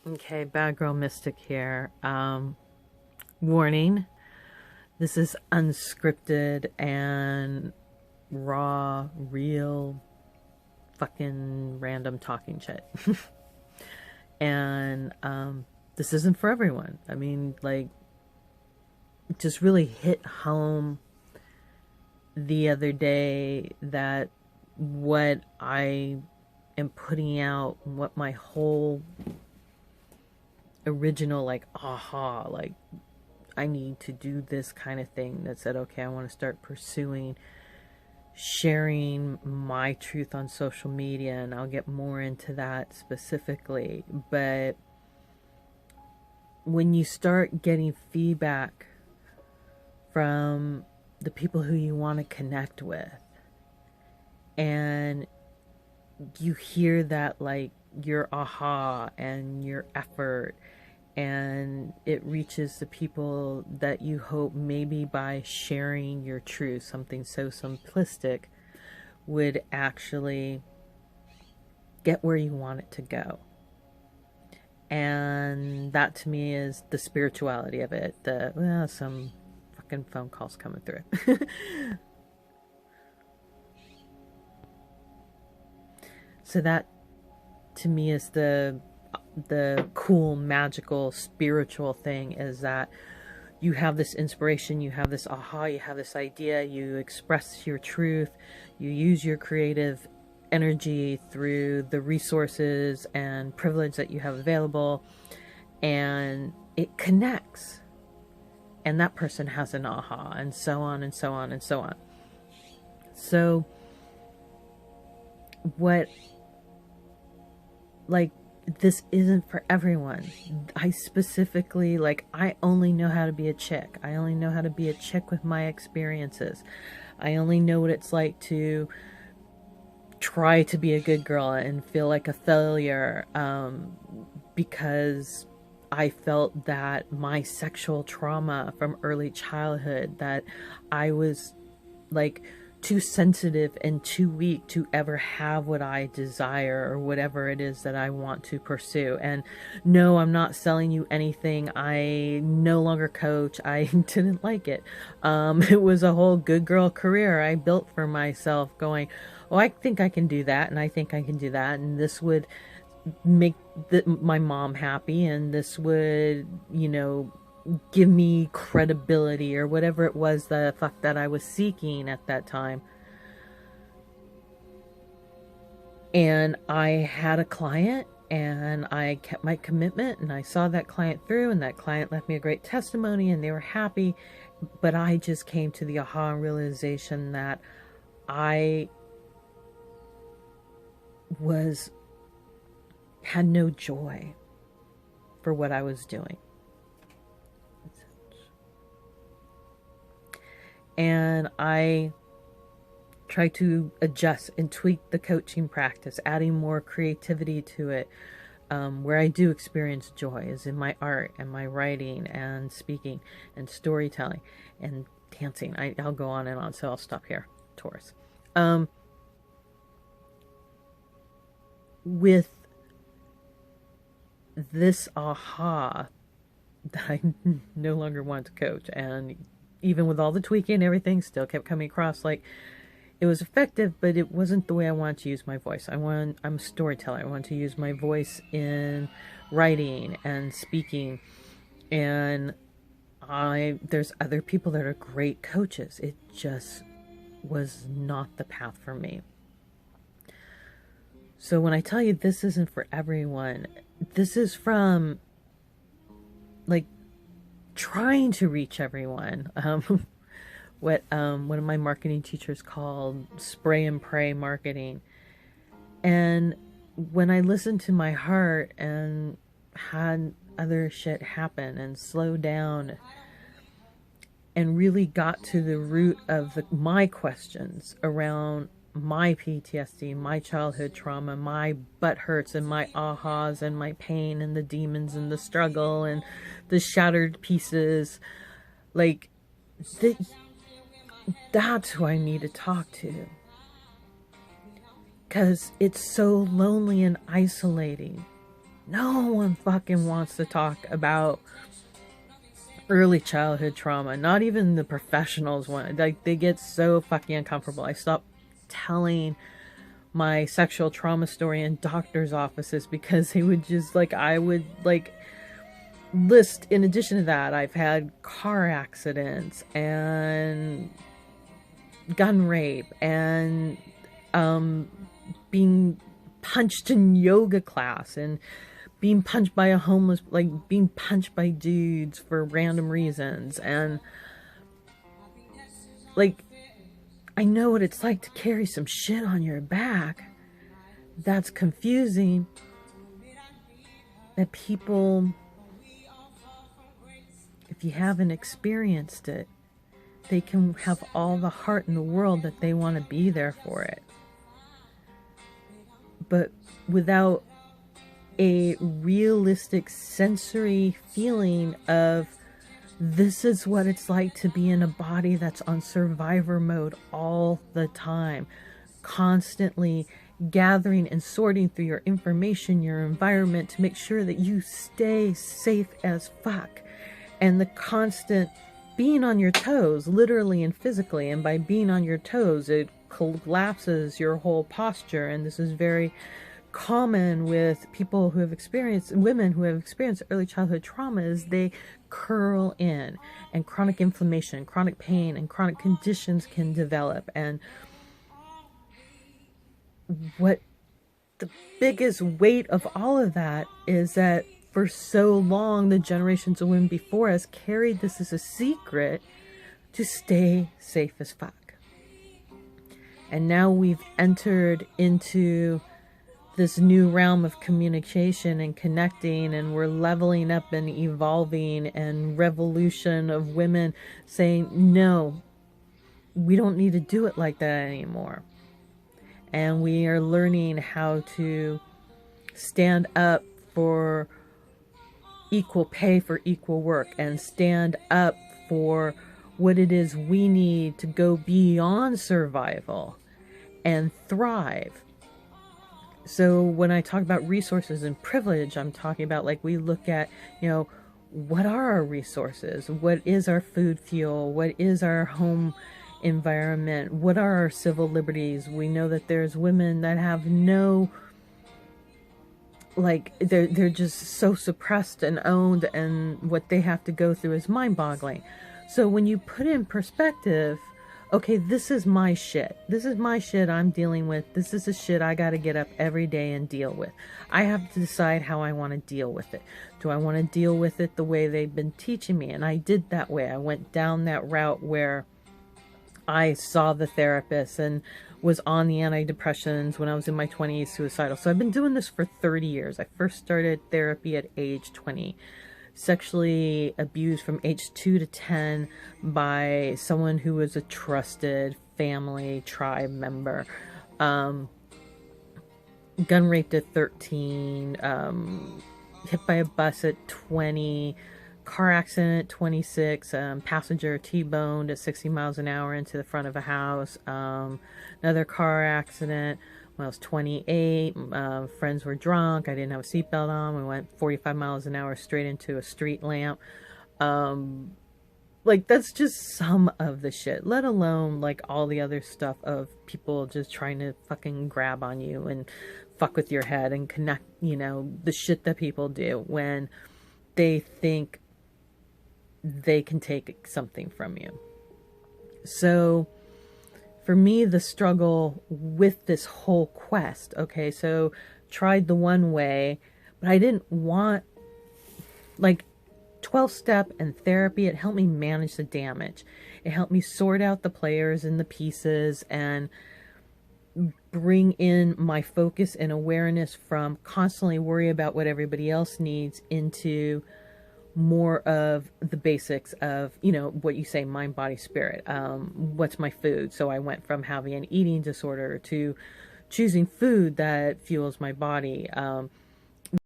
Okay, Bad Girl Mystic here. Warning, this is unscripted and raw, real, fucking random talking shit. And this isn't for everyone. I mean, like, it just really hit home the other day that what I am putting out, what my whole original, like, aha, like, I need to do this kind of thing, that said, okay, I want to start pursuing sharing my truth on social media, and I'll get more into that specifically. But when you start getting feedback from the people who you want to connect with, and you hear that, like, your aha and your effort, and it reaches the people that you hope, maybe by sharing your truth, something so simplistic, would actually get where you want it to go. And that, to me, is the spirituality of it. Some fucking phone calls coming through. So that, to me, is the cool, magical, spiritual thing, is that you have this inspiration, you have this aha, you have this idea, you express your truth, you use your creative energy through the resources and privilege that you have available, and it connects, and that person has an aha, and so on and so on and so on. So what, like, this isn't for everyone. I specifically, like, I only know how to be a chick. I only know how to be a chick with my experiences. I only know what it's like to try to be a good girl and feel like a failure, because I felt that my sexual trauma from early childhood, that I was, like, too sensitive and too weak to ever have what I desire, or whatever it is that I want to pursue. And no, I'm not selling you anything. I no longer coach. I didn't like it. It was a whole good girl career I built for myself, going, oh, I think I can do that, and I think I can do that, and this would make my mom happy, and this would, give me credibility, or whatever it was the fuck that I was seeking at that time. And I had a client, and I kept my commitment, and I saw that client through, and that client left me a great testimony, and they were happy. But I just came to the aha realization that I had no joy for what I was doing. And I try to adjust and tweak the coaching practice, adding more creativity to it. Where I do experience joy is in my art and my writing and speaking and storytelling and dancing. I'll go on and on, so I'll stop here, Taurus. With this aha that I no longer want to coach, and even with all the tweaking and everything, still kept coming across like it was effective, but it wasn't the way I wanted to use my voice. I'm a storyteller. I want to use my voice in writing and speaking, and there's other people that are great coaches. It just was not the path for me. So when I tell you this isn't for everyone, this is from, like, trying to reach everyone. What one of my marketing teachers called spray and pray marketing. And when I listened to my heart and had other shit happen and slowed down and really got to the root of my questions around my PTSD, my childhood trauma, my butt hurts and my ahas and my pain and the demons and the struggle and the shattered pieces, like, that's who I need to talk to. Because it's so lonely and isolating No one fucking wants to talk about early childhood trauma. Not even the professionals want. Like, they get so fucking uncomfortable. I stopped telling my sexual trauma story in doctor's offices because they would just, like, I would, like, list, in addition to that, I've had car accidents and gun rape and being punched in yoga class and being punched by a homeless, like being punched by dudes for random reasons. And like, I know what it's like to carry some shit on your back that's confusing, that people, if you haven't experienced it, they can have all the heart in the world that they want to be there for it. But without a realistic sensory feeling of, this is what it's like to be in a body that's on survivor mode all the time, constantly gathering and sorting through your information, your environment, to make sure that you stay safe as fuck. And the constant being on your toes, literally and physically, and by being on your toes, it collapses your whole posture. And this is very common with people who have experienced, women who have experienced early childhood trauma, is they curl in, and chronic inflammation, chronic pain, and chronic conditions can develop. And what the biggest weight of all of that is that for so long, the generations of women before us carried this as a secret to stay safe as fuck. And now we've entered into this new realm of communication and connecting, and we're leveling up and evolving, and revolution of women saying, no, we don't need to do it like that anymore. And we are learning how to stand up for equal pay for equal work, and stand up for what it is we need to go beyond survival and thrive. So when I talk about resources and privilege, I'm talking about, like, we look at, you know, what are our resources? What is our food fuel? What is our home environment? What are our civil liberties? We know that there's women that have no, like, they're just so suppressed and owned, and what they have to go through is mind-boggling. So when you put in perspective, okay, this is my shit. This is my shit I'm dealing with. This is the shit I got to get up every day and deal with. I have to decide how I want to deal with it. Do I want to deal with it the way they've been teaching me? And I did that way. I went down that route where I saw the therapist and was on the antidepressants when I was in my 20s, suicidal. So I've been doing this for 30 years. I first started therapy at age 20. Sexually abused from age 2 to 10 by someone who was a trusted family tribe member. Gun raped at 13. Hit by a bus at 20. Car accident at 26, passenger T-boned at 60 miles an hour into the front of a house. Another car accident when I was 28. Friends were drunk. I didn't have a seatbelt on. We went 45 miles an hour straight into a street lamp. Like, that's just some of the shit, let alone, like, all the other stuff of people just trying to fucking grab on you and fuck with your head and connect, you know, the shit that people do when they think they can take something from you. So for me, the struggle with this whole quest, okay, so tried the one way, but I didn't want, like, 12-step and therapy. It helped me manage the damage. It helped me sort out the players and the pieces and bring in my focus and awareness from constantly worry about what everybody else needs into more of the basics of, you know, what you say, mind, body, spirit. What's my food? So I went from having an eating disorder to choosing food that fuels my body.